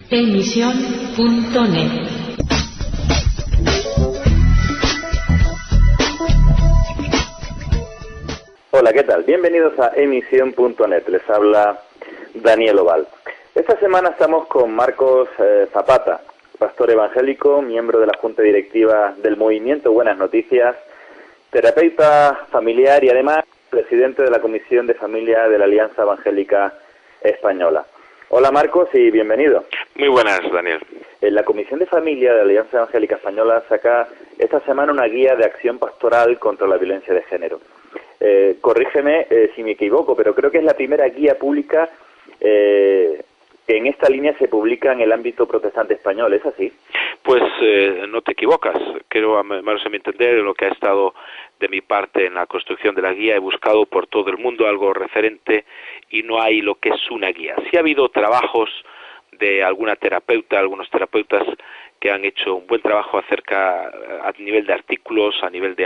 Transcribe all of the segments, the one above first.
Emisión.net. Hola, ¿qué tal? Bienvenidos a Emisión.net. Les habla Daniel Oval. Esta semana estamos con Marcos Zapata, pastor evangélico, miembro de la Junta Directiva del Movimiento Buenas Noticias, terapeuta familiar y además presidente de la Comisión de Familia de la Alianza Evangélica Española. Hola Marcos y bienvenido. Muy buenas, Daniel. La Comisión de Familia de la Alianza Evangélica Española saca esta semana una guía de acción pastoral contra la violencia de género. Corrígeme si me equivoco, pero creo que es la primera guía pública que en esta línea se publica en el ámbito protestante español, ¿es así? Pues no te equivocas. Creo, a mi entender, lo que ha estado de mi parte en la construcción de la guía, he buscado por todo el mundo algo referente y no hay lo que es una guía. Sí ha habido trabajos de algunos terapeutas que han hecho un buen trabajo acerca, a nivel de artículos, a nivel de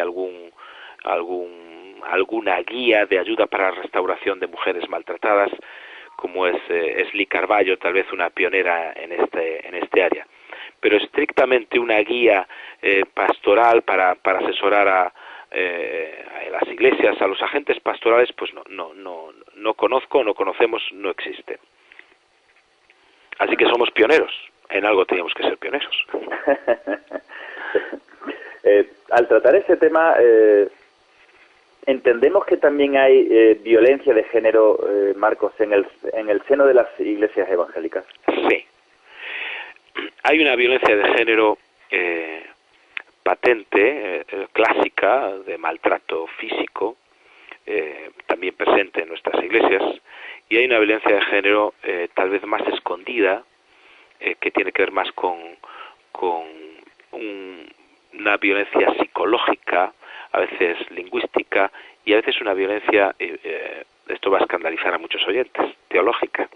alguna guía de ayuda para la restauración de mujeres maltratadas, como es Esli Carballo, tal vez una pionera en este área. Pero estrictamente una guía pastoral para asesorar a las iglesias, a los agentes pastorales, pues no conocemos, no existe. Así que somos pioneros, en algo teníamos que ser pioneros. Al tratar ese tema, entendemos que también hay violencia de género, Marcos, en el seno de las iglesias evangélicas. Sí. Hay una violencia de género patente, clásica, de maltrato físico, también presente en nuestras iglesias, y hay una violencia de género tal vez más escondida, que tiene que ver más con una violencia psicológica, a veces lingüística, y a veces una violencia, esto va a escandalizar a muchos oyentes, teológica.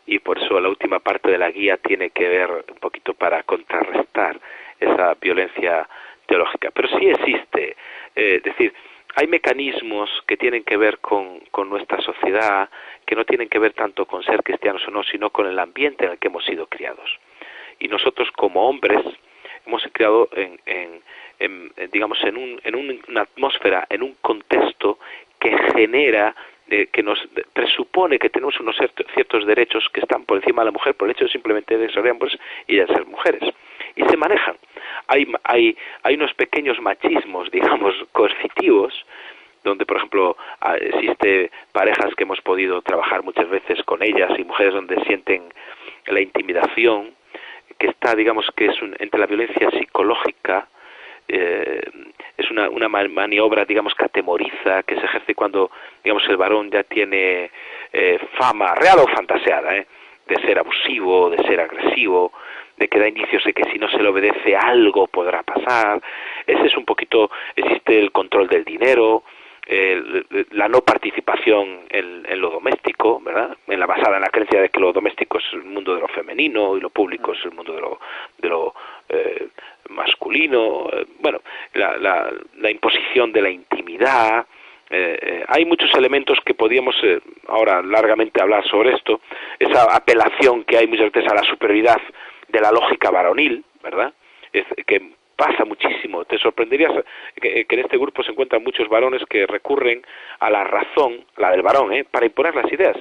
Y por eso la última parte de la guía tiene que ver un poquito para contrarrestar esa violencia teológica. Pero sí existe, es decir, hay mecanismos que tienen que ver con nuestra sociedad, que no tienen que ver tanto con ser cristianos o no, sino con el ambiente en el que hemos sido criados. Y nosotros como hombres hemos sido criados en una atmósfera, en un contexto que genera, que nos presupone que tenemos unos ciertos derechos que están por encima de la mujer por el hecho de simplemente de ser hombres y de ser mujeres. Y se manejan. Hay unos pequeños machismos, digamos, coercitivos, donde, por ejemplo, existe parejas que hemos podido trabajar muchas veces con ellas y mujeres donde sienten la intimidación, que está, digamos, que es entre la violencia psicológica, es una maniobra, digamos, que atemoriza, que se ejerce cuando, digamos, el varón ya tiene fama, real o fantaseada, de ser abusivo, de ser agresivo, de que da indicios de que si no se le obedece algo podrá pasar. Ese es un poquito, existe el control del dinero, la no participación en lo doméstico, ¿verdad? Basada en la creencia de que lo doméstico es el mundo de lo femenino y lo público es el mundo de lo masculino. Bueno, la imposición de la intimidad. Hay muchos elementos que podríamos ahora largamente hablar sobre esto. Esa apelación que hay muchas veces a la superioridad de la lógica varonil, ¿verdad? Que pasa muchísimo. Te sorprenderías que en este grupo se encuentran muchos varones que recurren a la razón, la del varón, para imponer las ideas,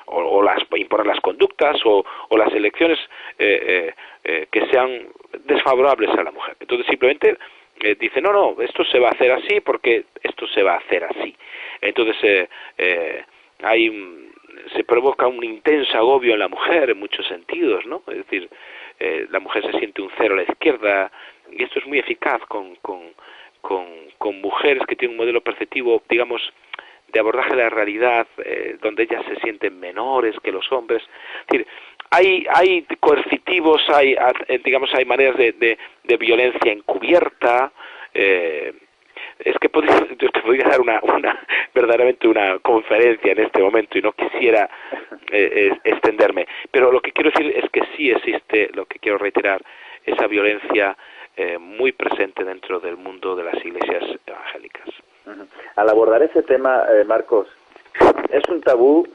o imponer las conductas, o las elecciones que sean desfavorables a la mujer. Entonces simplemente dice, no, esto se va a hacer así porque esto se va a hacer así. Entonces se provoca un intenso agobio en la mujer en muchos sentidos, ¿no? Es decir, la mujer se siente un cero a la izquierda, y esto es muy eficaz con mujeres que tienen un modelo perceptivo, digamos, de abordaje de la realidad, donde ellas se sienten menores que los hombres. Es decir, hay coercitivos, hay maneras de violencia encubierta. Es que yo te podría dar verdaderamente una conferencia en este momento y no quisiera extenderme, pero lo que quiero decir es que sí existe, lo que quiero reiterar, esa violencia muy presente dentro del mundo de las iglesias evangélicas. Al abordar ese tema, Marcos, es un tabú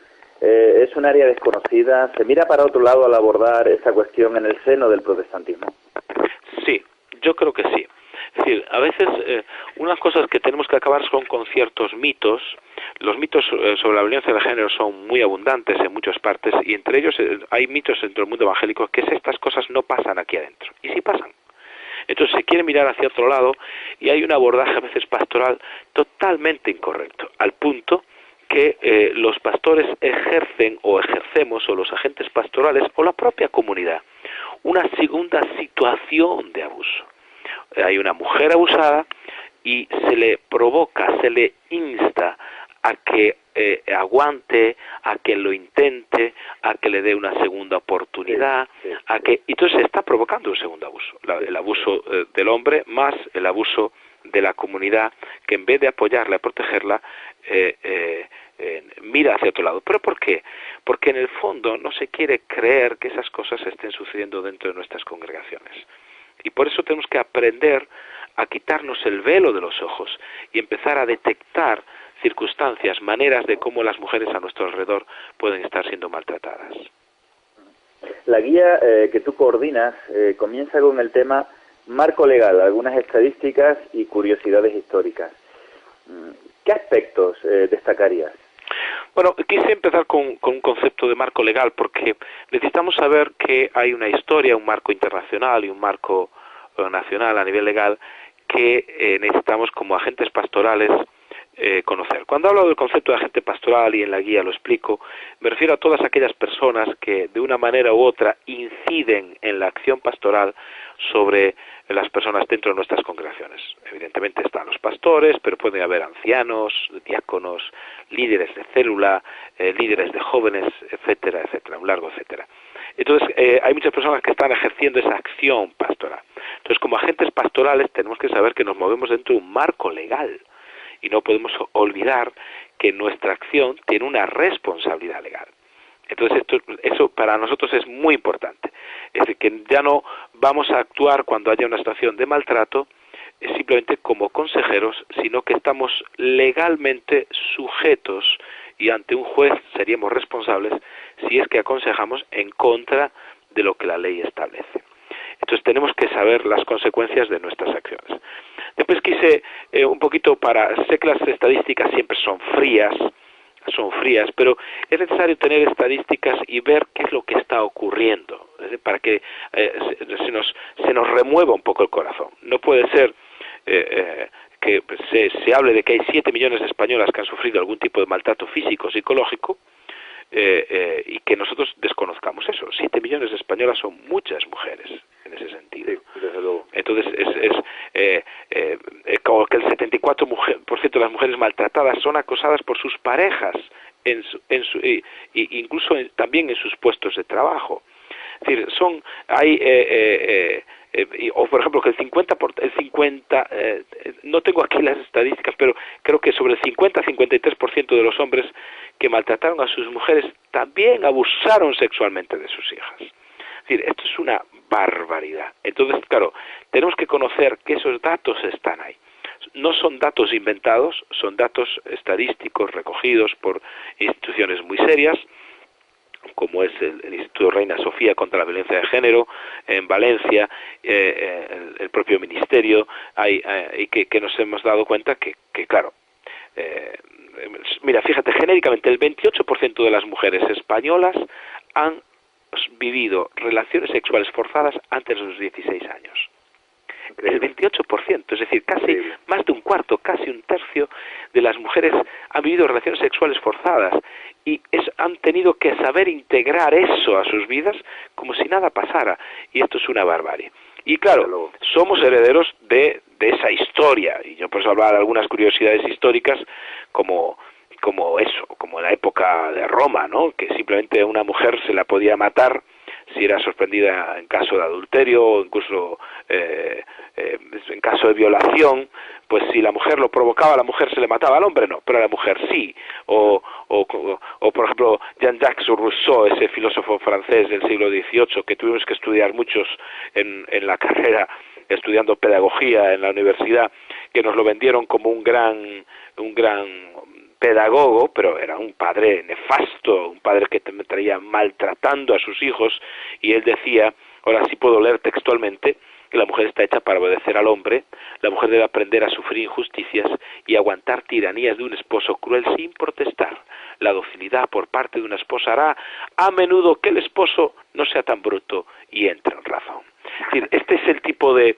un área desconocida. ¿Se mira para otro lado al abordar esta cuestión en el seno del protestantismo? Sí, yo creo que sí. Es decir, a veces unas cosas que tenemos que acabar son con ciertos mitos. Los mitos sobre la violencia de género son muy abundantes en muchas partes y entre ellos hay mitos dentro del mundo evangélico que estas cosas no pasan aquí adentro. Y sí pasan. Entonces se quiere mirar hacia otro lado y hay un abordaje a veces pastoral totalmente incorrecto, al punto que los pastores ejercen o ejercemos, o los agentes pastorales, o la propia comunidad, una segunda situación de abuso. Hay una mujer abusada y se le provoca, se le insta a que aguante, a que lo intente, a que le dé una segunda oportunidad, a que entonces se está provocando un segundo abuso, el abuso del hombre más el abuso de la comunidad, que en vez de apoyarla y protegerla mira hacia otro lado. ¿Pero por qué? Porque en el fondo no se quiere creer que esas cosas estén sucediendo dentro de nuestras congregaciones. Y por eso tenemos que aprender a quitarnos el velo de los ojos y empezar a detectar circunstancias, maneras de cómo las mujeres a nuestro alrededor pueden estar siendo maltratadas. La guía que tú coordinas comienza con el tema marco legal, algunas estadísticas y curiosidades históricas. ¿Qué aspectos destacarías? Bueno, quise empezar con un concepto de marco legal porque necesitamos saber que hay una historia, un marco internacional y un marco nacional a nivel legal que necesitamos como agentes pastorales conocer. Cuando hablo del concepto de agente pastoral y en la guía lo explico, me refiero a todas aquellas personas que de una manera u otra inciden en la acción pastoral sobre las personas dentro de nuestras congregaciones. Evidentemente están los pastores, pero puede haber ancianos, diáconos, líderes de célula, líderes de jóvenes, etcétera, etcétera, un largo etcétera. Entonces, hay muchas personas que están ejerciendo esa acción pastoral. Entonces, como agentes pastorales tenemos que saber que nos movemos dentro de un marco legal y no podemos olvidar que nuestra acción tiene una responsabilidad legal. Entonces eso para nosotros es muy importante. Es decir, que ya no vamos a actuar cuando haya una situación de maltrato simplemente como consejeros, sino que estamos legalmente sujetos y ante un juez seríamos responsables si es que aconsejamos en contra de lo que la ley establece. Entonces tenemos que saber las consecuencias de nuestras acciones. Después quise un poquito sé que las estadísticas siempre son frías, pero es necesario tener estadísticas y ver qué es lo que está ocurriendo, para que se nos remueva un poco el corazón. No puede ser que se hable de que hay 7 millones de españolas que han sufrido algún tipo de maltrato físico o psicológico y que nosotros desconozcamos eso. 7 millones de españolas son muchas mujeres en ese sentido. Sí, desde luego. Entonces como que el 74% de las mujeres maltratadas son acosadas por sus parejas incluso también en sus puestos de trabajo. Es decir, o por ejemplo que el 50 no tengo aquí las estadísticas, pero creo que sobre el 50-53% de los hombres que maltrataron a sus mujeres también abusaron sexualmente de sus hijas. Es decir, esto es una barbaridad. Entonces, claro, tenemos que conocer que esos datos están ahí. No son datos inventados, son datos estadísticos recogidos por instituciones muy serias, como es el Instituto Reina Sofía contra la Violencia de Género, en Valencia, el propio Ministerio, y que nos hemos dado cuenta que claro, mira, fíjate, genéricamente el 28% de las mujeres españolas han vivido relaciones sexuales forzadas antes de los 16 años. El 28%, es decir, casi más de un cuarto, casi un tercio de las mujeres han vivido relaciones sexuales forzadas y han tenido que saber integrar eso a sus vidas como si nada pasara, y esto es una barbarie. Y claro, somos herederos de esa historia, y yo por eso hablaba de algunas curiosidades históricas como en la época de Roma, ¿no? Que simplemente a una mujer se la podía matar si era sorprendida en caso de adulterio o incluso en caso de violación. Pues si la mujer lo provocaba, a la mujer se le mataba, al hombre no, pero a la mujer sí. O por ejemplo, Jean-Jacques Rousseau, ese filósofo francés del siglo XVIII que tuvimos que estudiar muchos en la carrera, estudiando pedagogía en la universidad, que nos lo vendieron como un gran pedagogo, pero era un padre nefasto, un padre que me traía maltratando a sus hijos, y él decía, ahora sí puedo leer textualmente, que la mujer está hecha para obedecer al hombre, la mujer debe aprender a sufrir injusticias y aguantar tiranías de un esposo cruel sin protestar. La docilidad por parte de una esposa hará a menudo que el esposo no sea tan bruto y entre en razón. Es decir, este es el tipo de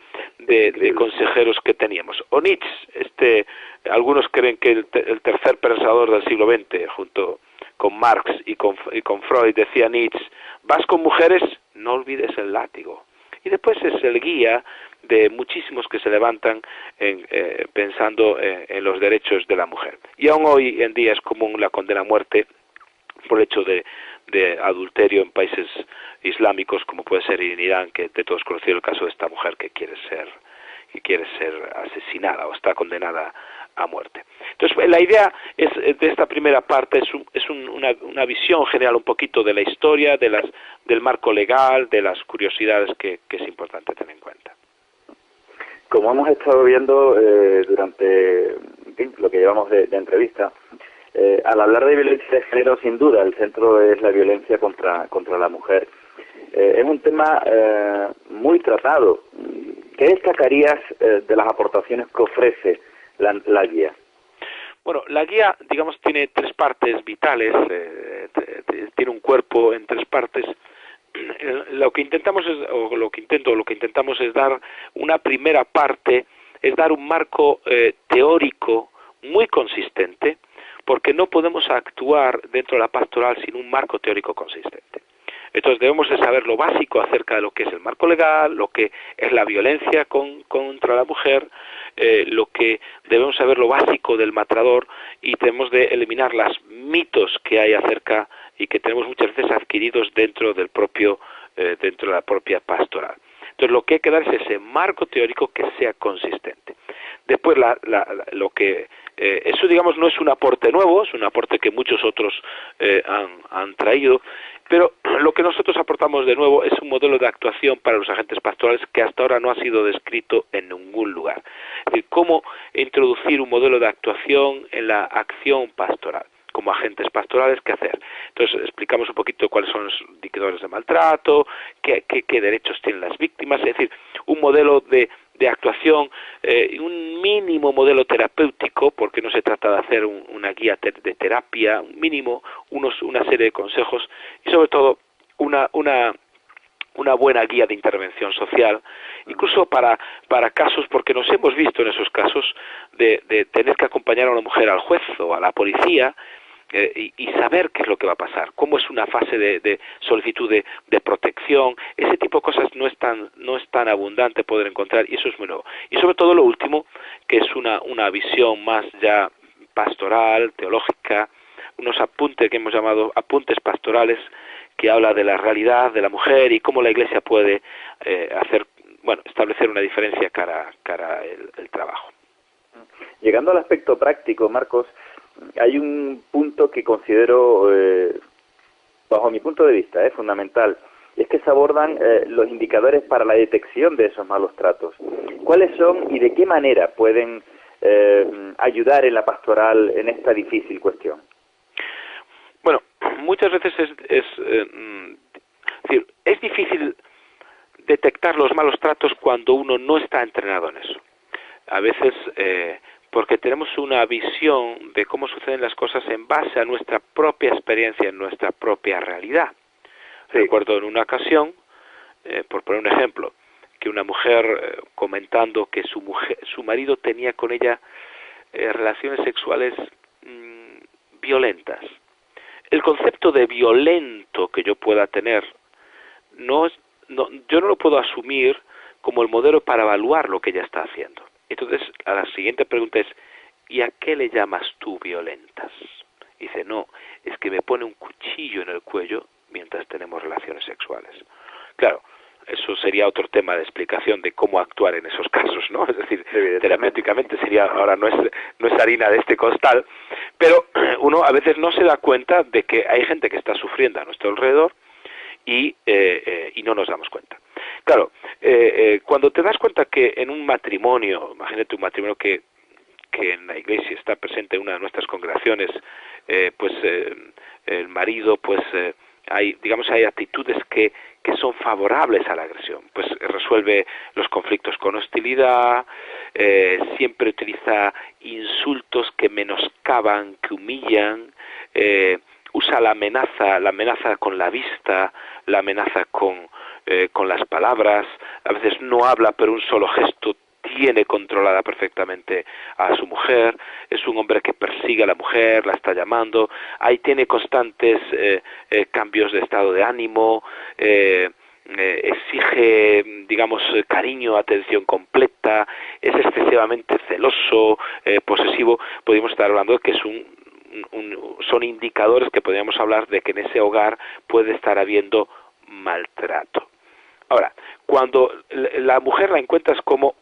consejeros que teníamos. O Nietzsche, algunos creen que el tercer pensador del siglo XX, junto con Marx y con Freud, decía Nietzsche, vas con mujeres, no olvides el látigo. Y después es el guía de muchísimos que se levantan pensando en los derechos de la mujer. Y aún hoy en día es común la condena a muerte por el hecho de adulterio en países islámicos, como puede ser en Irán, que de todos conocido el caso de esta mujer que quiere ser asesinada o está condenada a muerte. Entonces, la idea de esta primera parte es una visión general un poquito de la historia, del marco legal, de las curiosidades que es importante tener en cuenta. Como hemos estado viendo durante lo que llevamos de entrevista, al hablar de violencia de género, sin duda, el centro es la violencia contra la mujer. Es un tema muy tratado. ¿Qué destacarías de las aportaciones que ofrece la guía? Bueno, la guía, digamos, tiene tres partes vitales, tiene un cuerpo en tres partes. Lo que intentamos es dar una primera parte, es dar un marco teórico muy consistente, porque no podemos actuar dentro de la pastoral sin un marco teórico consistente. Entonces debemos de saber lo básico acerca de lo que es el marco legal, lo que es la violencia contra la mujer, debemos saber lo básico del matador, y tenemos de eliminar los mitos que hay acerca y que tenemos muchas veces adquiridos dentro de la propia pastoral. Entonces lo que hay que dar es ese marco teórico que sea consistente. Después eso, digamos, no es un aporte nuevo, es un aporte que muchos otros han traído, pero lo que nosotros aportamos de nuevo es un modelo de actuación para los agentes pastorales que hasta ahora no ha sido descrito en ningún lugar. Es decir, cómo introducir un modelo de actuación en la acción pastoral, como agentes pastorales, qué hacer. Entonces explicamos un poquito cuáles son los indicadores de maltrato, qué derechos tienen las víctimas, es decir, un modelo de actuación, un mínimo modelo terapéutico, porque no se trata de hacer una guía de terapia, un mínimo, una serie de consejos, y sobre todo una buena guía de intervención social, incluso para casos, porque nos hemos visto en esos casos de tener que acompañar a una mujer al juez o a la policía, y saber qué es lo que va a pasar, cómo es una fase de solicitud de protección. Ese tipo de cosas no es tan abundante poder encontrar, y eso es muy nuevo. Y sobre todo lo último, que es una visión más ya pastoral, teológica, unos apuntes que hemos llamado apuntes pastorales, que habla de la realidad de la mujer y cómo la Iglesia puede establecer una diferencia cara el trabajo. Llegando al aspecto práctico, Marcos, hay un punto que considero, bajo mi punto de vista, fundamental, y es que se abordan los indicadores para la detección de esos malos tratos. ¿Cuáles son y de qué manera pueden ayudar en la pastoral en esta difícil cuestión? Bueno, muchas veces es difícil detectar los malos tratos cuando uno no está entrenado en eso. A veces porque tenemos una visión de cómo suceden las cosas en base a nuestra propia experiencia, en nuestra propia realidad. Sí. Recuerdo en una ocasión, por poner un ejemplo, que una mujer comentando que su marido tenía con ella relaciones sexuales violentas. El concepto de violento que yo pueda tener, yo no lo puedo asumir como el modelo para evaluar lo que ella está haciendo. Entonces, la siguiente pregunta es, ¿y a qué le llamas tú violentas? Dice, no, es que me pone un cuchillo en el cuello mientras tenemos relaciones sexuales. Claro, eso sería otro tema de explicación de cómo actuar en esos casos, ¿no? Es decir, terapéuticamente sería, ahora no es harina de este costal, pero uno a veces no se da cuenta de que hay gente que está sufriendo a nuestro alrededor y no nos damos cuenta. Claro, cuando te das cuenta que en un matrimonio, imagínate un matrimonio que que en la Iglesia está presente en una de nuestras congregaciones, el marido, hay actitudes que son favorables a la agresión, pues resuelve los conflictos con hostilidad, siempre utiliza insultos que menoscaban, que humillan, usa la amenaza con la vista, la amenaza con las palabras, a veces no habla pero un solo gesto tiene controlada perfectamente a su mujer, es un hombre que persigue a la mujer, la está llamando, ahí tiene constantes cambios de estado de ánimo, exige, digamos, cariño, atención completa, es excesivamente celoso, posesivo. Podríamos estar hablando de que es son indicadores que podríamos hablar de que en ese hogar puede estar habiendo maltrato. Ahora, cuando la mujer la encuentras como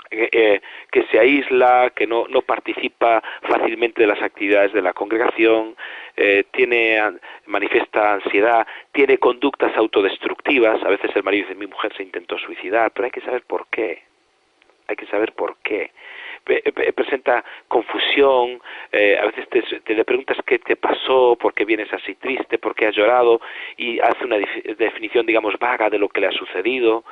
que se aísla, que no participa fácilmente de las actividades de la congregación, manifiesta ansiedad, tiene conductas autodestructivas, a veces el marido dice, mi mujer se intentó suicidar, pero hay que saber por qué. Presenta confusión, a veces te le preguntas qué te pasó, por qué vienes así triste, por qué has llorado, y hace una definición, digamos, vaga de lo que le ha sucedido.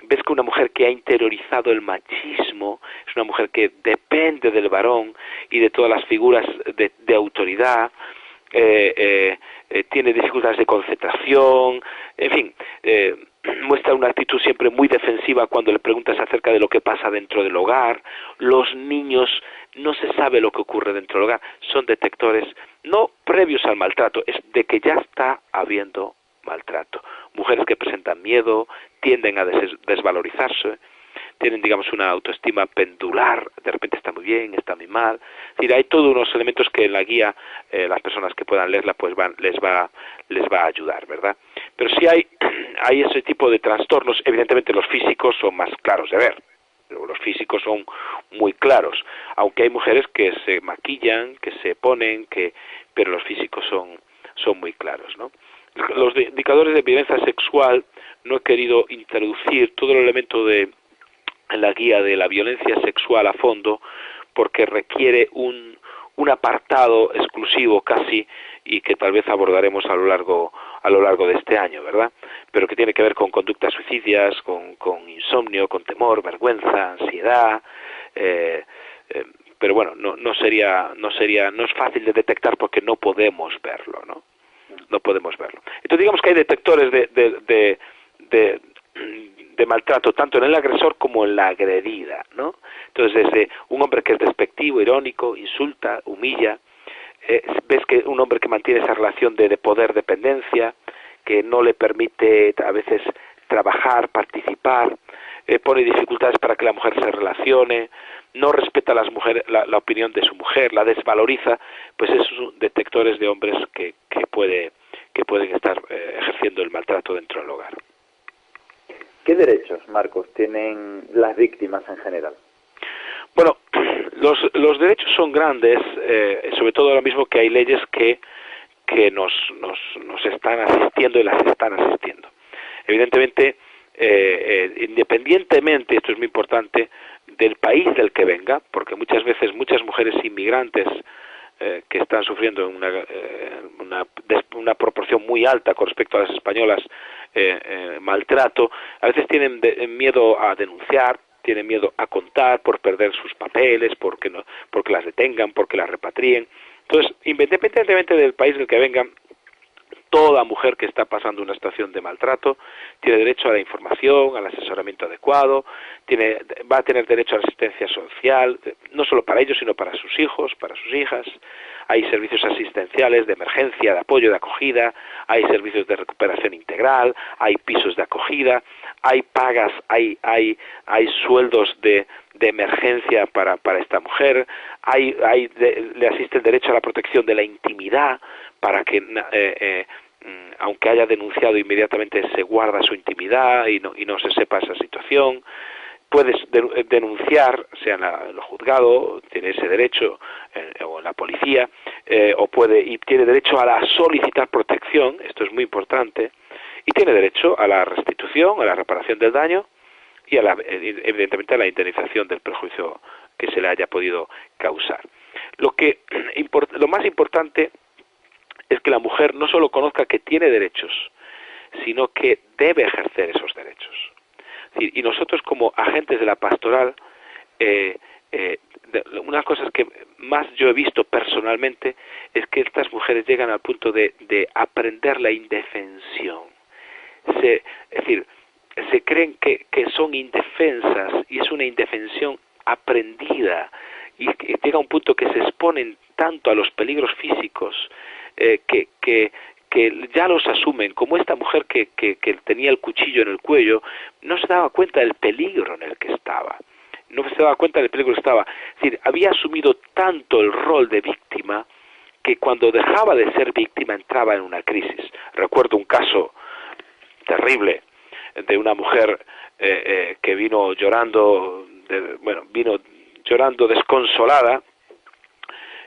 Ves que una mujer que ha interiorizado el machismo es una mujer que depende del varón y de todas las figuras de autoridad, tiene dificultades de concentración, en fin, muestra una actitud siempre muy defensiva cuando le preguntas acerca de lo que pasa dentro del hogar. Los niños, no se sabe lo que ocurre dentro del hogar, son detectores no previos al maltrato, es de que ya está habiendo maltrato. Mujeres que presentan miedo, tienden a desvalorizarse, tienen, digamos, una autoestima pendular, de repente está muy bien, está muy mal. Es decir, hay todos unos elementos que en la guía las personas que puedan leerla pues les va a ayudar, ¿verdad? Pero sí hay ese tipo de trastornos. Evidentemente los físicos son más claros de ver, los físicos son muy claros, aunque hay mujeres que se maquillan, que se ponen, pero los físicos son muy claros, ¿no? Los indicadores de violencia sexual, no he querido introducir todo el elemento en la guía de la violencia sexual a fondo, porque requiere un apartado exclusivo casi, y que tal vez abordaremos a lo largo de este año, ¿verdad? Pero que tiene que ver con conductas suicidas, con insomnio, con temor, vergüenza, ansiedad, pero bueno, no es fácil de detectar porque no podemos verlo, ¿no? No podemos verlo. Entonces digamos que hay detectores de maltrato tanto en el agresor como en la agredida, ¿no? Entonces desde un hombre que es despectivo, irónico, insulta, humilla, ves que un hombre que mantiene esa relación de poder dependencia, que no le permite a veces trabajar, participar, pone dificultades para que la mujer se relacione, no respeta a las mujeres, la opinión de su mujer, la desvaloriza, pues esos son detectores de hombres que pueden estar ejerciendo el maltrato dentro del hogar. ¿Qué derechos, Marcos, tienen las víctimas en general? Bueno, los derechos son grandes, sobre todo ahora mismo que hay leyes que nos están asistiendo y las están asistiendo. Evidentemente, independientemente, esto es muy importante, del país del que venga, porque muchas veces muchas mujeres inmigrantes que están sufriendo una proporción muy alta con respecto a las españolas, maltrato, a veces tienen miedo a denunciar, tienen miedo a contar por perder sus papeles, porque las detengan, porque las repatrien. Entonces, independientemente del país del que vengan, toda mujer que está pasando una situación de maltrato tiene derecho a la información, al asesoramiento adecuado, va a tener derecho a la asistencia social, no solo para ellos, sino para sus hijos, para sus hijas. Hay servicios asistenciales de emergencia, de apoyo, de acogida, hay servicios de recuperación integral, hay pisos de acogida, hay pagas, hay sueldos de emergencia para esta mujer, le asiste el derecho a la protección de la intimidad, para que aunque haya denunciado inmediatamente se guarda su intimidad y no se sepa esa situación. Puedes denunciar, sea en el juzgado, tiene ese derecho, o en la policía, y tiene derecho a solicitar protección, esto es muy importante, y tiene derecho a la restitución, a la reparación del daño y evidentemente a la indemnización del perjuicio que se le haya podido causar. Lo más importante es que la mujer no solo conozca que tiene derechos, sino que debe ejercer esos derechos. Y nosotros como agentes de la pastoral, una cosa que más yo he visto personalmente es que estas mujeres llegan al punto de aprender la indefensión. Es decir, se creen que son indefensas y es una indefensión aprendida y llega a un punto que se exponen tanto a los peligros físicos que ya los asumen, como esta mujer que tenía el cuchillo en el cuello, no se daba cuenta del peligro en el que estaba, no se daba cuenta del peligro que estaba, es decir, había asumido tanto el rol de víctima que cuando dejaba de ser víctima entraba en una crisis. Recuerdo un caso terrible de una mujer que vino llorando, vino llorando desconsolada,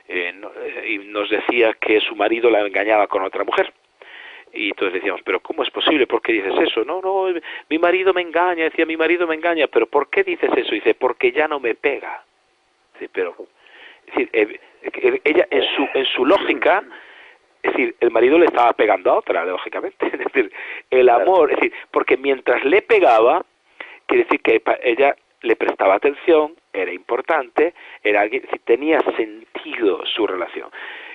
y nos decía que su marido la engañaba con otra mujer. Y entonces decíamos, pero ¿cómo es posible? ¿Por qué dices eso? No, mi marido me engaña. Decía, mi marido me engaña. ¿Pero por qué dices eso? Dice, porque ya no me pega. Sí, pero, es decir, ella en su lógica, es decir, el marido le estaba pegando a otra, lógicamente. Es decir, el amor, es decir, porque mientras le pegaba, quiere decir que ella le prestaba atención, era importante, era alguien, es decir, tenía sentido su relación.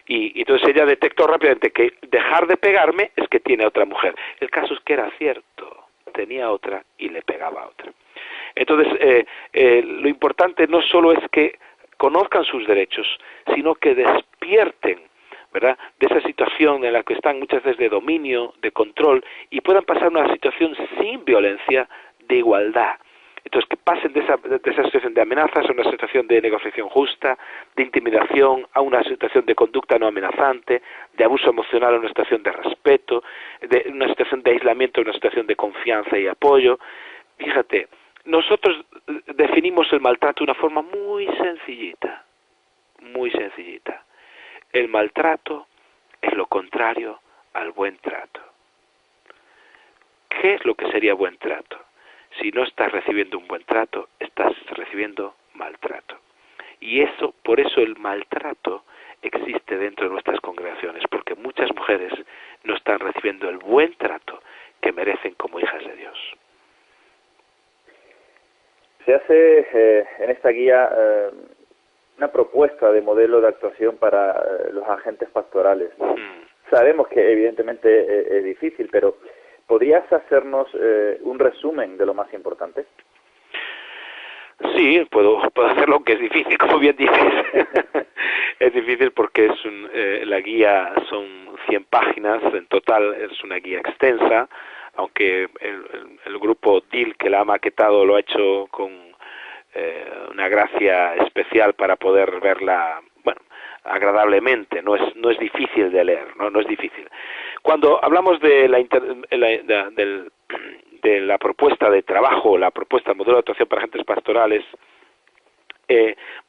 Y entonces ella detectó rápidamente que dejar de pegarme es que tiene otra mujer. El caso es que era cierto, tenía otra y le pegaba a otra. Entonces, lo importante no solo es que conozcan sus derechos, sino que despierten, ¿verdad?, de esa situación en la que están muchas veces de dominio, de control, y puedan pasar a una situación sin violencia, de igualdad. Entonces, que pasen de esa situación de amenazas a una situación de negociación justa, de intimidación a una situación de conducta no amenazante, de abuso emocional a una situación de respeto, de una situación de aislamiento a una situación de confianza y apoyo. Fíjate, nosotros definimos el maltrato de una forma muy sencillita, muy sencillita. El maltrato es lo contrario al buen trato. ¿Qué es lo que sería buen trato? Si no estás recibiendo un buen trato, estás recibiendo maltrato. Y por eso el maltrato existe dentro de nuestras congregaciones, porque muchas mujeres no están recibiendo el buen trato que merecen como hijas de Dios. Se hace en esta guía una propuesta de modelo de actuación para los agentes pastorales. Sabemos que evidentemente es difícil, pero ¿podrías hacernos un resumen de lo más importante? Sí, puedo hacerlo, aunque es difícil, como bien dices. Es difícil porque la guía son 100 páginas, en total es una guía extensa, aunque el grupo DIL que la ha maquetado lo ha hecho con una gracia especial para poder verla, agradablemente, no es difícil de leer, no es difícil. Cuando hablamos de la propuesta de trabajo, la propuesta de modelo de actuación para agentes pastorales,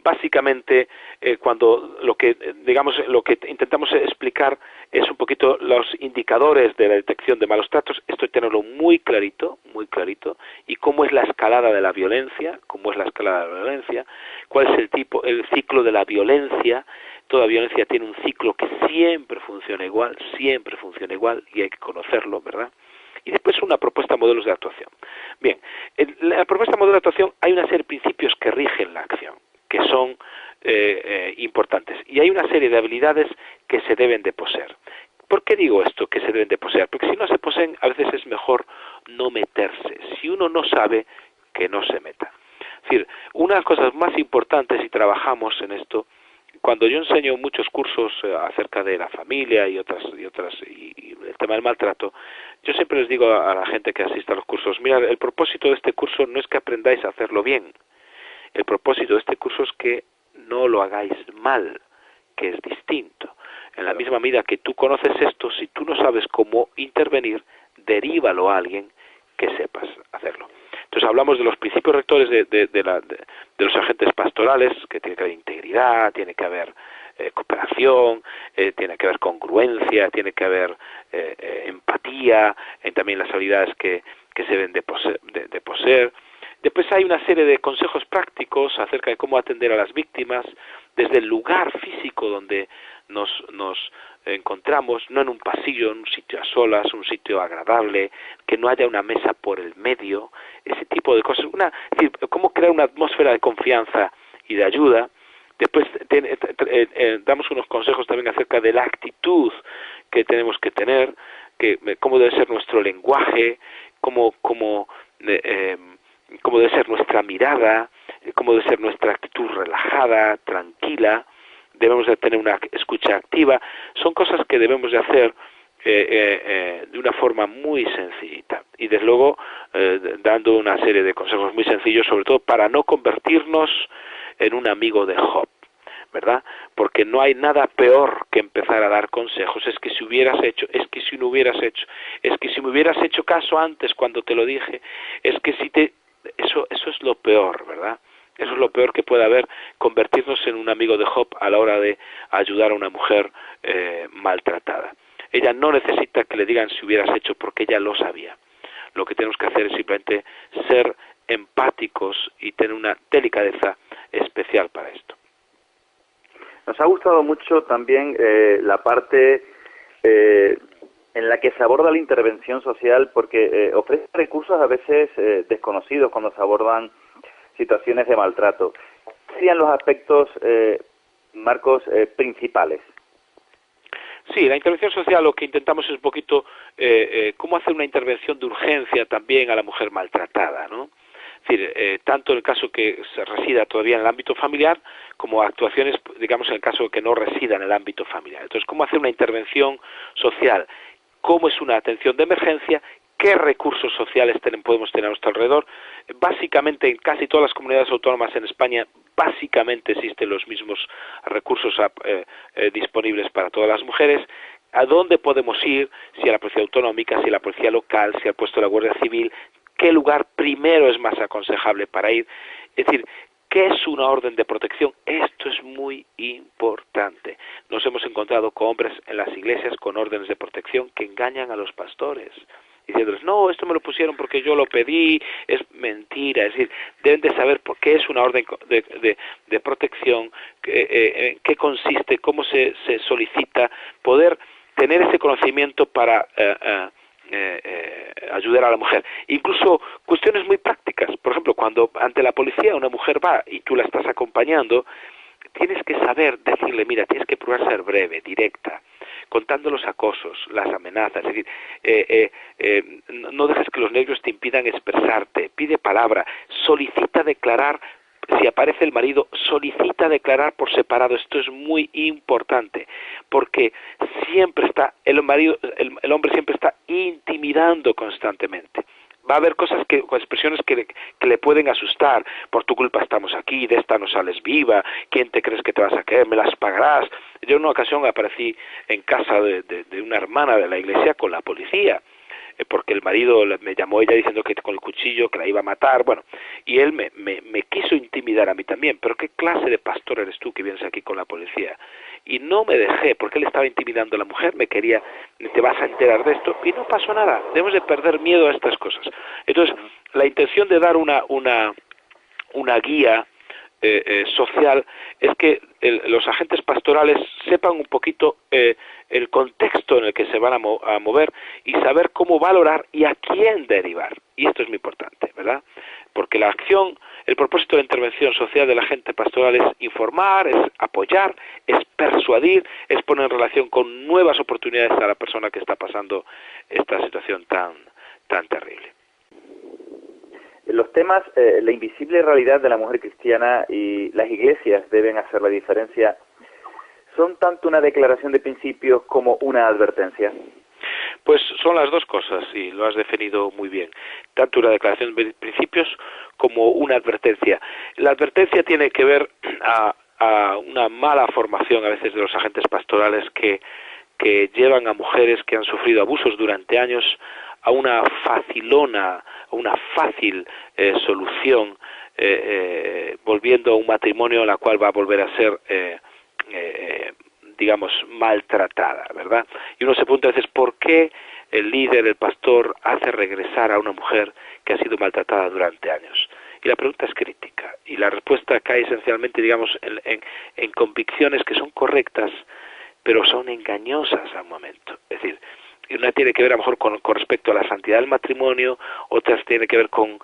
básicamente cuando lo que intentamos explicar es un poquito los indicadores de la detección de malos tratos, esto hay que tenerlo muy clarito, y cómo es la escalada de la violencia, cuál es el ciclo de la violencia. Toda violencia tiene un ciclo que siempre funciona igual, y hay que conocerlo, ¿verdad? Y después una propuesta de modelos de actuación. Bien, en la propuesta de modelo de actuación hay una serie de principios que rigen la acción, que son importantes, y hay una serie de habilidades que se deben de poseer. ¿Por qué digo esto, que se deben de poseer? Porque si no se poseen, a veces es mejor no meterse. Si uno no sabe, que no se meta. Es decir, una de las cosas más importantes, y trabajamos en esto, cuando yo enseño muchos cursos acerca de la familia y el tema del maltrato, yo siempre les digo a la gente que asiste a los cursos, mira, el propósito de este curso no es que aprendáis a hacerlo bien, el propósito de este curso es que no lo hagáis mal, que es distinto. En la misma medida que tú conoces esto, si tú no sabes cómo intervenir, derívalo a alguien que sepas hacerlo. Entonces hablamos de los principios rectores de los agentes pastorales, que tiene que haber integridad, tiene que haber cooperación, tiene que haber congruencia, tiene que haber empatía, también las habilidades que se deben de poseer. Después hay una serie de consejos prácticos acerca de cómo atender a las víctimas desde el lugar físico donde nos encontramos, no en un pasillo, en un sitio a solas, un sitio agradable, que no haya una mesa por el medio, ese tipo de cosas. Es decir, cómo crear una atmósfera de confianza y de ayuda. Después damos unos consejos también acerca de la actitud que tenemos que tener, cómo debe ser nuestro lenguaje, cómo debe ser nuestra mirada, cómo debe ser nuestra actitud relajada, tranquila. Debemos de tener una escucha activa. Son cosas que debemos de hacer de una forma muy sencillita y desde luego dando una serie de consejos muy sencillos, sobre todo para no convertirnos en un amigo de Job, ¿verdad? Porque no hay nada peor que empezar a dar consejos. Es que si hubieras hecho, es que si no hubieras hecho, es que si me hubieras hecho caso antes cuando te lo dije, es que si te... Eso es lo peor, ¿verdad? Eso es lo peor que puede haber, convertirnos en un amigo de Job a la hora de ayudar a una mujer maltratada. Ella no necesita que le digan si hubieras hecho, porque ella lo sabía. Lo que tenemos que hacer es simplemente ser empáticos y tener una delicadeza especial para esto. Nos ha gustado mucho también la parte en la que se aborda la intervención social, porque ofrece recursos a veces desconocidos cuando se abordan situaciones de maltrato. ¿Cuáles serían los aspectos, Marcos, principales? Sí, la intervención social lo que intentamos es un poquito cómo hacer una intervención de urgencia también a la mujer maltratada, ¿no? Es decir, tanto en el caso que se resida todavía en el ámbito familiar, como actuaciones, digamos, en el caso que no resida en el ámbito familiar. Entonces, cómo hacer una intervención social, cómo es una atención de emergencia, qué recursos sociales podemos tener a nuestro alrededor. Básicamente, en casi todas las comunidades autónomas en España, básicamente existen los mismos recursos disponibles para todas las mujeres. ¿A dónde podemos ir? Si a la policía autonómica, si a la policía local, si al puesto de la Guardia Civil, qué lugar primero es más aconsejable para ir. Es decir, ¿qué es una orden de protección? Esto es muy importante. Nos hemos encontrado con hombres en las iglesias con órdenes de protección que engañan a los pastores, diciéndoles, no, esto me lo pusieron porque yo lo pedí, es mentira. Es decir, deben de saber por qué es una orden de protección, qué consiste, cómo se solicita, poder tener ese conocimiento para ayudar a la mujer. Incluso cuestiones muy prácticas. Por ejemplo, cuando ante la policía una mujer va y tú la estás acompañando, tienes que saber decirle, mira, tienes que procurar ser breve, directa, contando los acosos, las amenazas. Es decir, no dejes que los nervios te impidan expresarte. Pide palabra, solicita declarar. Si aparece el marido, solicita declarar por separado. Esto es muy importante, porque siempre está el hombre siempre está intimidando constantemente. Va a haber cosas expresiones que le pueden asustar. Por tu culpa estamos aquí, de esta no sales viva, ¿quién te crees que te vas a caer? ¿Me las pagarás? Yo en una ocasión aparecí en casa de una hermana de la iglesia con la policía, porque el marido me llamó ella diciendo que con el cuchillo que la iba a matar, bueno, y él me quiso intimidar a mí también. Pero ¿qué clase de pastor eres tú que vienes aquí con la policía? Y no me dejé, porque él estaba intimidando a la mujer, me quería, te vas a enterar de esto, y no pasó nada. Debemos de perder miedo a estas cosas. Entonces, la intención de dar una guía social es que los agentes pastorales sepan un poquito el contexto en el que se van a mover y saber cómo valorar y a quién derivar. Y esto es muy importante, ¿verdad? Porque la acción, el propósito de la intervención social del agente pastoral es informar, es apoyar, es persuadir, es poner en relación con nuevas oportunidades a la persona que está pasando esta situación tan terrible. Los temas, la invisible realidad de la mujer cristiana y las iglesias deben hacer la diferencia, ¿son tanto una declaración de principios como una advertencia? Pues son las dos cosas, y lo has definido muy bien. Tanto una declaración de principios como una advertencia. La advertencia tiene que ver a una mala formación a veces de los agentes pastorales que llevan a mujeres que han sufrido abusos durante años a una fácil solución, volviendo a un matrimonio en la cual va a volver a ser, digamos, maltratada, ¿verdad? Y uno se pregunta a veces, ¿por qué el líder, el pastor, hace regresar a una mujer que ha sido maltratada durante años? y la pregunta es crítica, y la respuesta cae esencialmente, digamos, en convicciones que son correctas, pero son engañosas al momento. Es decir, una tiene que ver a lo mejor con respecto a la santidad del matrimonio, otras tiene que ver con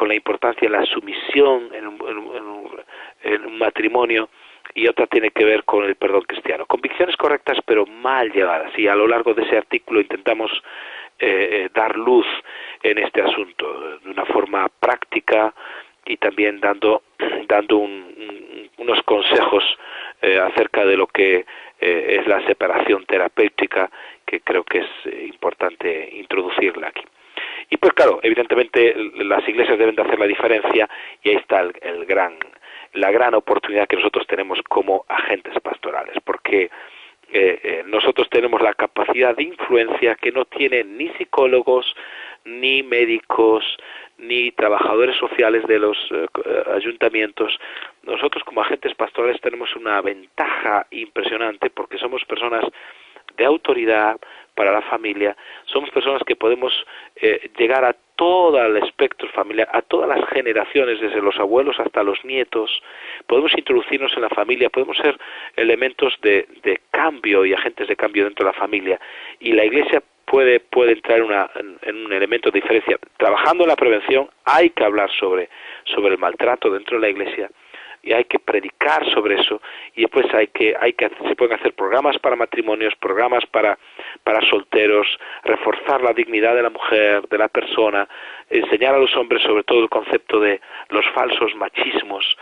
la importancia de la sumisión en un matrimonio, y otra tiene que ver con el perdón cristiano. Convicciones correctas pero mal llevadas, y a lo largo de ese artículo intentamos dar luz en este asunto de una forma práctica, y también dando unos consejos acerca de lo que es la separación terapéutica, que creo que es importante introducirla aquí. Y pues claro, evidentemente las iglesias deben de hacer la diferencia, y ahí está la gran oportunidad que nosotros tenemos como agentes pastorales, porque nosotros tenemos la capacidad de influencia que no tienen ni psicólogos, ni médicos, ni trabajadores sociales de los ayuntamientos. Nosotros como agentes pastorales tenemos una ventaja impresionante, porque somos personas de autoridad para la familia, somos personas que podemos llegar a todo el espectro familiar, a todas las generaciones, desde los abuelos hasta los nietos. Podemos introducirnos en la familia, podemos ser elementos de cambio y agentes de cambio dentro de la familia, y la Iglesia puede entrar en un elemento de diferencia. Trabajando en la prevención, hay que hablar sobre el maltrato dentro de la Iglesia, y hay que predicar sobre eso, y después se pueden hacer programas para matrimonios, programas para solteros, reforzar la dignidad de la mujer, de la persona, enseñar a los hombres sobre todo el concepto de los falsos machismos,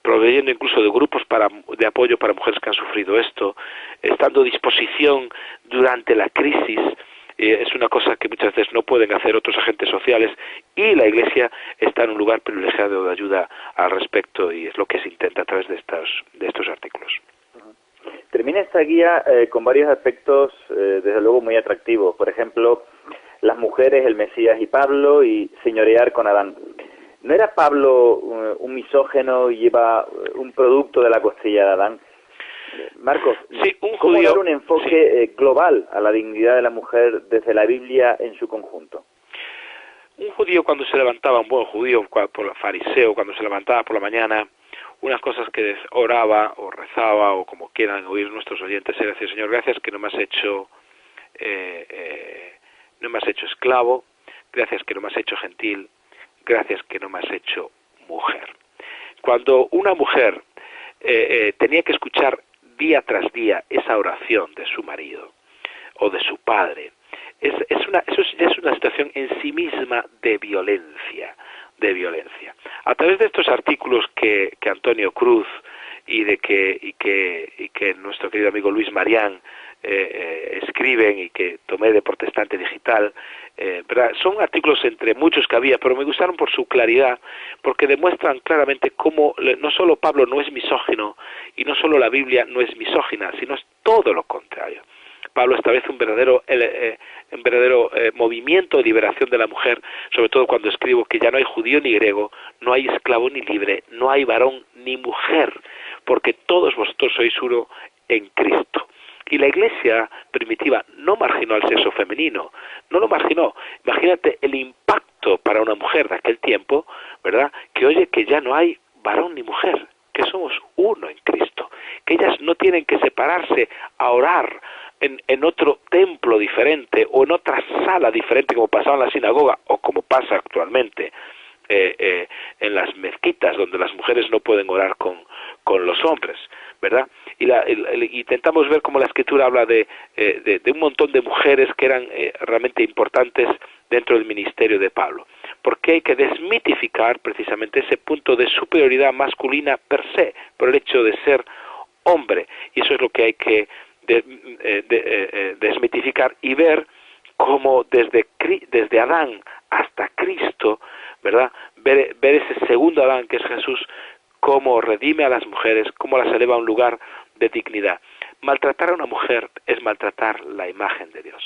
proveyendo incluso de grupos de apoyo para mujeres que han sufrido esto, estando a disposición durante la crisis. Es una cosa que muchas veces no pueden hacer otros agentes sociales, y la Iglesia está en un lugar privilegiado de ayuda al respecto, y es lo que se intenta a través de estos artículos. Termina esta guía con varios aspectos desde luego muy atractivos. Por ejemplo, las mujeres, el Mesías y Pablo, y señorear con Adán. ¿No era Pablo un misógeno y lleva un producto de la costilla de Adán? Marcos, sí, ¿cómo dar un enfoque global a la dignidad de la mujer desde la Biblia en su conjunto? Un judío, cuando se levantaba, un buen judío, fariseo, cuando se levantaba por la mañana, unas cosas que oraba o rezaba, o como quieran oír nuestros oyentes, era decir: Señor, gracias que no me has hecho esclavo, gracias que no me has hecho gentil, gracias que no me has hecho mujer. Cuando una mujer tenía que escuchar día tras día esa oración de su marido o de su padre, eso ya es una situación en sí misma de violencia. A través de estos artículos que Antonio Cruz y que nuestro querido amigo Luis Marián escriben, y que tomé de Protestante Digital, son artículos entre muchos que había, pero me gustaron por su claridad, porque demuestran claramente cómo no solo Pablo no es misógino, y no solo la Biblia no es misógina, sino es todo lo contrario. Pablo establece un verdadero movimiento de liberación de la mujer, sobre todo cuando escribo que ya no hay judío ni griego, no hay esclavo ni libre, no hay varón ni mujer, porque todos vosotros sois uno en Cristo. Y la Iglesia primitiva no marginó al sexo femenino, no lo marginó. Imagínate el impacto para una mujer de aquel tiempo, ¿verdad?, que oye que ya no hay varón ni mujer, que somos uno en Cristo, que ellas no tienen que separarse a orar en otro templo diferente o en otra sala diferente, como pasaba en la sinagoga o como pasa actualmente en las mezquitas, donde las mujeres no pueden orar con los hombres, ¿verdad? Y intentamos ver cómo la Escritura habla de un montón de mujeres que eran realmente importantes dentro del ministerio de Pablo, porque hay que desmitificar precisamente ese punto de superioridad masculina per se, por el hecho de ser hombre, y eso es lo que hay que desmitificar, y ver cómo desde Adán hasta Cristo, ¿verdad?, ver ese segundo Adán que es Jesús, cómo redime a las mujeres, cómo las eleva a un lugar de dignidad. Maltratar a una mujer es maltratar la imagen de Dios.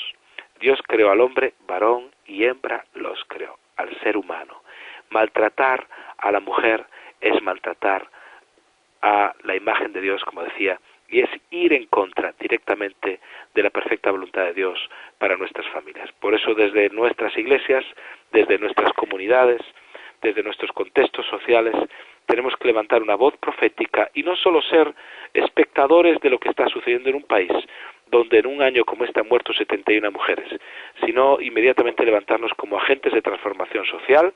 Dios creó al hombre, varón y hembra los creó, al ser humano. Maltratar a la mujer es maltratar a la imagen de Dios, como decía, y es ir en contra directamente de la perfecta voluntad de Dios para nuestras familias. Por eso, desde nuestras iglesias, desde nuestras comunidades, desde nuestros contextos sociales, tenemos que levantar una voz profética y no solo ser espectadores de lo que está sucediendo en un país donde en un año como este han muerto 71 mujeres, sino inmediatamente levantarnos como agentes de transformación social,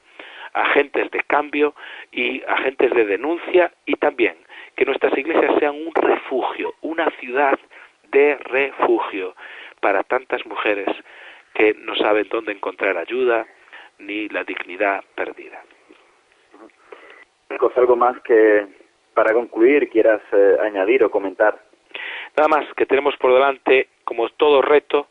agentes de cambio y agentes de denuncia, y también que nuestras iglesias sean un refugio, una ciudad de refugio para tantas mujeres que no saben dónde encontrar ayuda ni la dignidad perdida. ¿Algo más que para concluir quieras añadir o comentar? Nada más, que tenemos por delante, como todo reto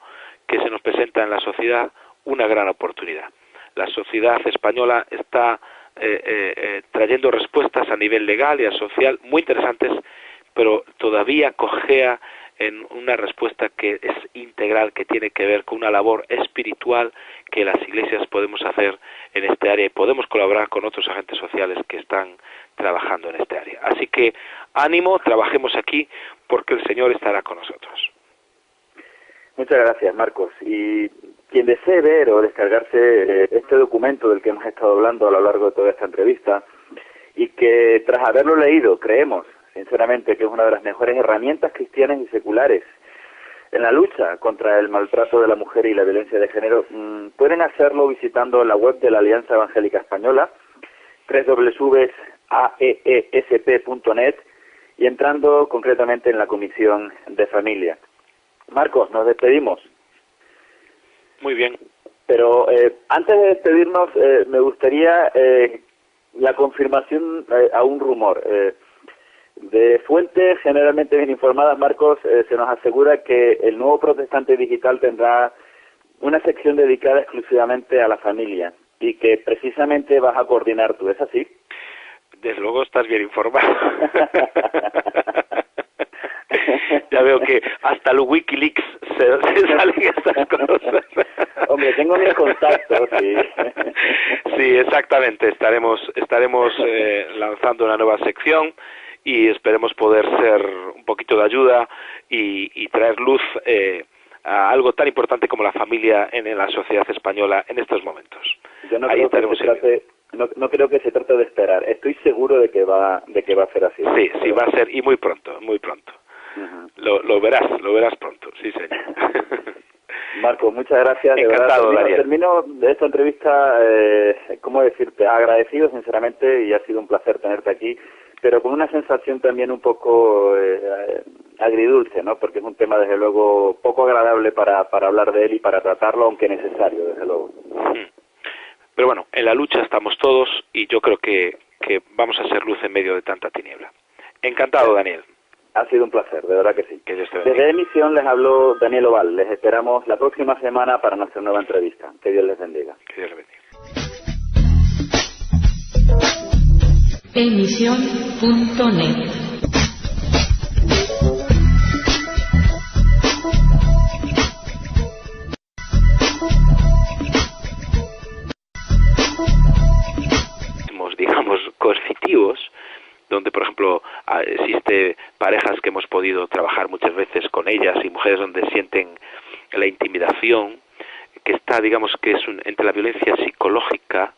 que se nos presenta en la sociedad, una gran oportunidad. La sociedad española está trayendo respuestas a nivel legal y a social muy interesantes, pero todavía cojea en una respuesta que es integral, que tiene que ver con una labor espiritual que las iglesias podemos hacer en este área y podemos colaborar con otros agentes sociales que están trabajando en este área. Así que ánimo, trabajemos aquí porque el Señor estará con nosotros. Muchas gracias, Marcos. Y quien desee ver o descargarse este documento del que hemos estado hablando a lo largo de toda esta entrevista y que tras haberlo leído creemos sinceramente que es una de las mejores herramientas cristianas y seculares en la lucha contra el maltrato de la mujer y la violencia de género, pueden hacerlo visitando la web de la Alianza Evangélica Española, www.aeesp.net, y entrando concretamente en la Comisión de Familia. Marcos, nos despedimos. Muy bien. Pero antes de despedirnos, me gustaría la confirmación a un rumor. De fuentes generalmente bien informadas, Marcos, se nos asegura que el Nuevo Protestante Digital tendrá una sección dedicada exclusivamente a la familia y que precisamente vas a coordinar tú, ¿es así? Desde luego estás bien informado. Ya veo que hasta el Wikileaks se salen estas cosas. Hombre, tengo mis contactos, sí. Sí, exactamente. Estaremos lanzando una nueva sección y esperemos poder ser un poquito de ayuda y traer luz a algo tan importante como la familia en la sociedad española en estos momentos. Yo no creo que se trate de esperar. Estoy seguro de que va a ser así. Sí, sí, va a ser, y muy pronto, muy pronto. Uh-huh. Lo verás pronto, sí, señor. Marco, muchas gracias. Encantado, Daniel. Termino de esta entrevista, ¿cómo decirte? Agradecido, sinceramente, y ha sido un placer tenerte aquí, pero con una sensación también un poco agridulce, ¿no? Porque es un tema, desde luego, poco agradable para hablar de él y para tratarlo, aunque necesario, desde luego. Pero bueno, en la lucha estamos todos y yo creo que vamos a ser luz en medio de tanta tiniebla. Encantado, Daniel. Ha sido un placer, de verdad que sí. Que Dios te bendiga. Desde Emisión les habló Daniel Oval. Les esperamos la próxima semana para nuestra nueva entrevista. Que Dios les bendiga. Que Dios les bendiga. Emisión.net. Digamos, coercitivos, donde, por ejemplo, existe parejas que hemos podido trabajar muchas veces con ellas y mujeres donde sienten la intimidación, que está, digamos, que es entre la violencia psicológica,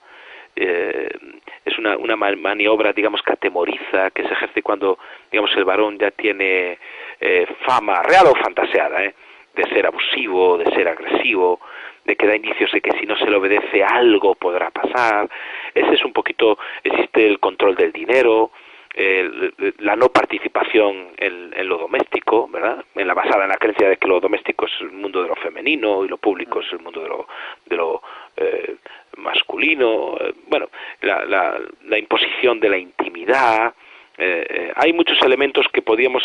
es una maniobra, digamos, que atemoriza, que se ejerce cuando, digamos, el varón ya tiene fama, real o fantaseada, de ser abusivo, de ser agresivo, de que da indicios de que si no se le obedece algo podrá pasar. Ese es un poquito, existe el control del dinero, la no participación en lo doméstico, ¿verdad? Basada en la creencia de que lo doméstico es el mundo de lo femenino y lo público es el mundo de lo masculino. Bueno, la imposición de la intimidad. Hay muchos elementos que podíamos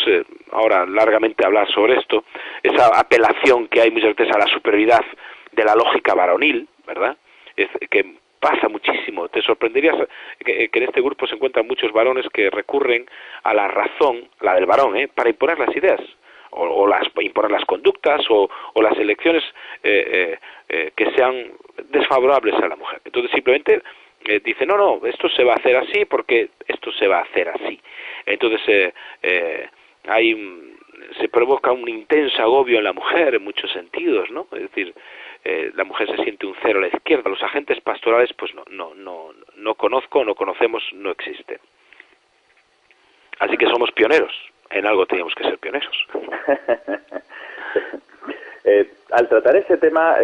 ahora largamente hablar sobre esto. Esa apelación que hay muchas veces a la superioridad de la lógica varonil, ¿verdad? Que pasa muchísimo. Te sorprenderías que en este grupo se encuentran muchos varones que recurren a la razón, la del varón, para imponer las ideas o imponer las conductas o las elecciones que sean desfavorables a la mujer. Entonces simplemente dice, no, esto se va a hacer así porque esto se va a hacer así. Entonces se provoca un intenso agobio en la mujer en muchos sentidos, ¿no? Es decir, la mujer se siente un cero a la izquierda. Los agentes pastorales pues no no conozco, no conocemos, no existe. Así que somos pioneros. En algo teníamos que ser pioneros. Al tratar ese tema,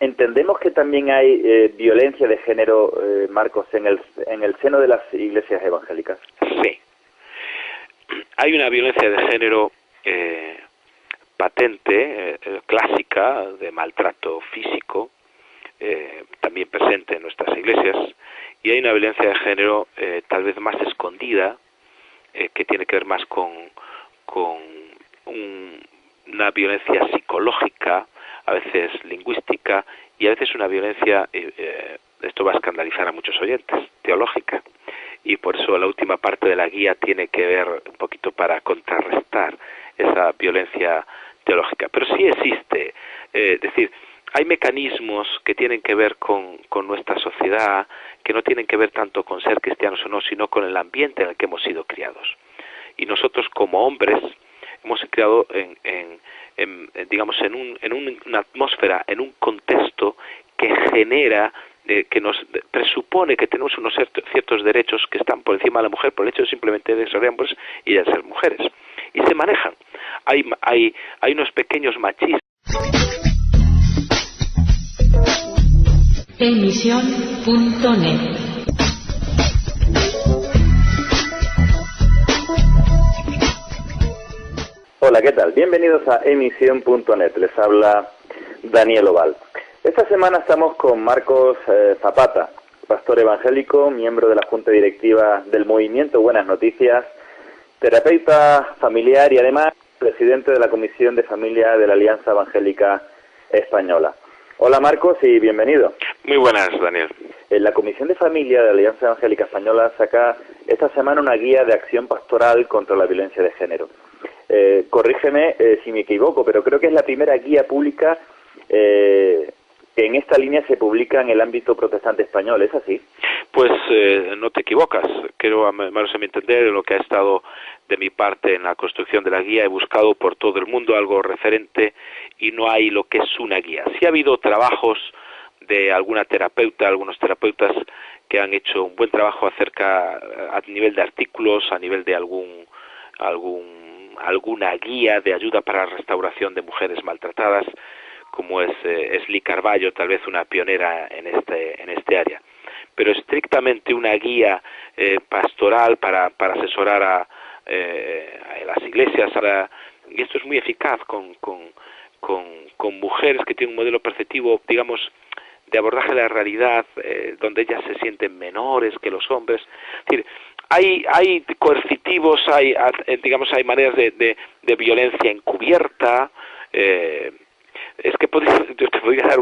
entendemos que también hay violencia de género, Marcos, en el seno de las iglesias evangélicas. Sí. Hay una violencia de género patente, clásica, de maltrato físico, también presente en nuestras iglesias, y hay una violencia de género tal vez más escondida, que tiene que ver más con una violencia psicológica, a veces lingüística, y a veces una violencia, esto va a escandalizar a muchos oyentes, teológica. Y por eso la última parte de la guía tiene que ver un poquito para contrarrestar esa violencia teológica. Pero sí existe, es decir, hay mecanismos que tienen que ver con nuestra sociedad, que no tienen que ver tanto con ser cristianos o no, sino con el ambiente en el que hemos sido criados. Y nosotros como hombres hemos sido criados digamos, en una atmósfera, en un contexto que genera, que nos presupone que tenemos unos ciertos derechos que están por encima de la mujer por el hecho de simplemente de ser hombres y de ser mujeres. Y se manejan. Hay unos pequeños machismos. Emisión.net. Hola, ¿qué tal? Bienvenidos a Emisión.net. Les habla Daniel Oval. Esta semana estamos con Marcos Zapata, pastor evangélico, miembro de la Junta Directiva del Movimiento Buenas Noticias, terapeuta familiar y además presidente de la Comisión de Familia de la Alianza Evangélica Española. Hola Marcos y bienvenido. Muy buenas, Daniel. La Comisión de Familia de la Alianza Evangélica Española saca esta semana una guía de acción pastoral contra la violencia de género. Corrígeme si me equivoco, pero creo que es la primera guía pública que en esta línea se publica en el ámbito protestante español, ¿es así? Pues no te equivocas. Creo, a menos a mi entender, en lo que ha estado de mi parte en la construcción de la guía, he buscado por todo el mundo algo referente y no hay lo que es una guía. Sí ha habido trabajos de algunos terapeutas que han hecho un buen trabajo acerca, a nivel de artículos, a nivel de alguna guía de ayuda para la restauración de mujeres maltratadas, como es Esli Carballo, tal vez una pionera en este área. Pero estrictamente una guía pastoral para asesorar a las iglesias, y esto es muy eficaz con mujeres que tienen un modelo perceptivo, digamos, de abordaje de la realidad, donde ellas se sienten menores que los hombres. Es decir, hay coercitivos, hay maneras de violencia encubierta. Es que yo te podría dar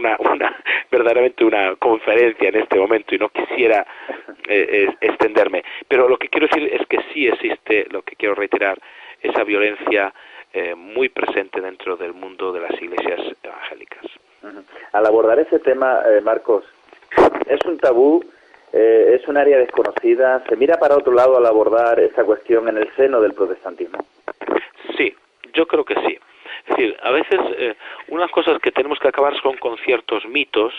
verdaderamente una conferencia en este momento y no quisiera extenderme. Pero lo que quiero decir es que sí existe, lo que quiero reiterar, esa violencia muy presente dentro del mundo de las iglesias evangélicas. Al abordar ese tema, Marcos, ¿es un tabú? ¿Es un área desconocida? ¿Se mira para otro lado al abordar esa cuestión en el seno del protestantismo? Sí, yo creo que sí. Es decir, a veces unas cosas que tenemos que acabar son con ciertos mitos.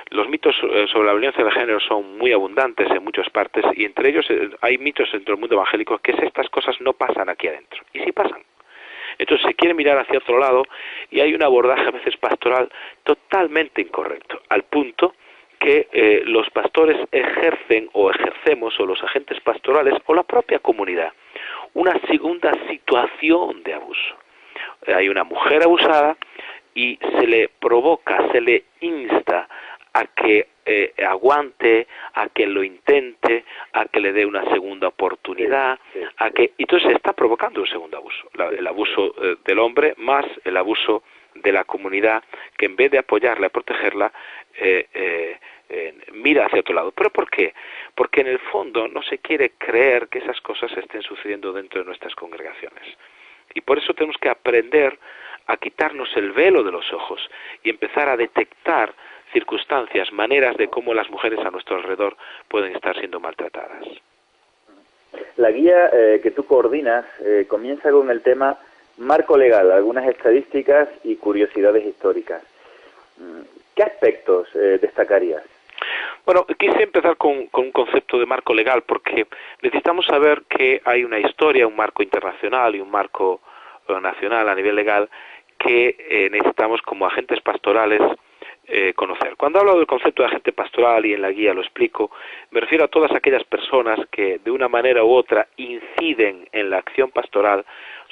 Los mitos sobre la violencia de género son muy abundantes en muchas partes y entre ellos hay mitos dentro del mundo evangélico que estas cosas no pasan aquí adentro. Y sí pasan. Entonces se quiere mirar hacia otro lado y hay un abordaje a veces pastoral totalmente incorrecto, al punto que los pastores ejercemos, o los agentes pastorales, o la propia comunidad, una segunda situación de abuso. Hay una mujer abusada y se le provoca, se le insta a que aguante, a que lo intente, a que le dé una segunda oportunidad, entonces se está provocando un segundo abuso, el abuso del hombre más el abuso de la comunidad, que en vez de apoyarla y protegerla, mira hacia otro lado. ¿Pero por qué? Porque en el fondo no se quiere creer que esas cosas estén sucediendo dentro de nuestras congregaciones. Y por eso tenemos que aprender a quitarnos el velo de los ojos y empezar a detectar circunstancias, maneras de cómo las mujeres a nuestro alrededor pueden estar siendo maltratadas. La guía que tú coordinas comienza con el tema marco legal, algunas estadísticas y curiosidades históricas. ¿Qué aspectos destacarías? Bueno, quise empezar con un concepto de marco legal porque necesitamos saber que hay una historia, un marco internacional y un marco nacional a nivel legal que necesitamos como agentes pastorales conocer. Cuando hablo del concepto de agente pastoral y en la guía lo explico, me refiero a todas aquellas personas que de una manera u otra inciden en la acción pastoral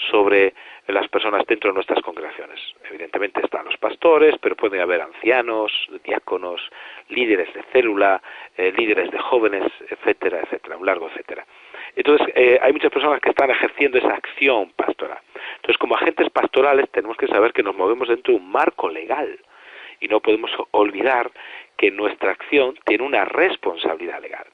sobre las personas dentro de nuestras congregaciones. Evidentemente están los pastores, pero pueden haber ancianos, diáconos, líderes de célula, líderes de jóvenes, etcétera, etcétera, un largo etcétera. Entonces, hay muchas personas que están ejerciendo esa acción pastoral. Entonces, como agentes pastorales tenemos que saber que nos movemos dentro de un marco legal y no podemos olvidar que nuestra acción tiene una responsabilidad legal.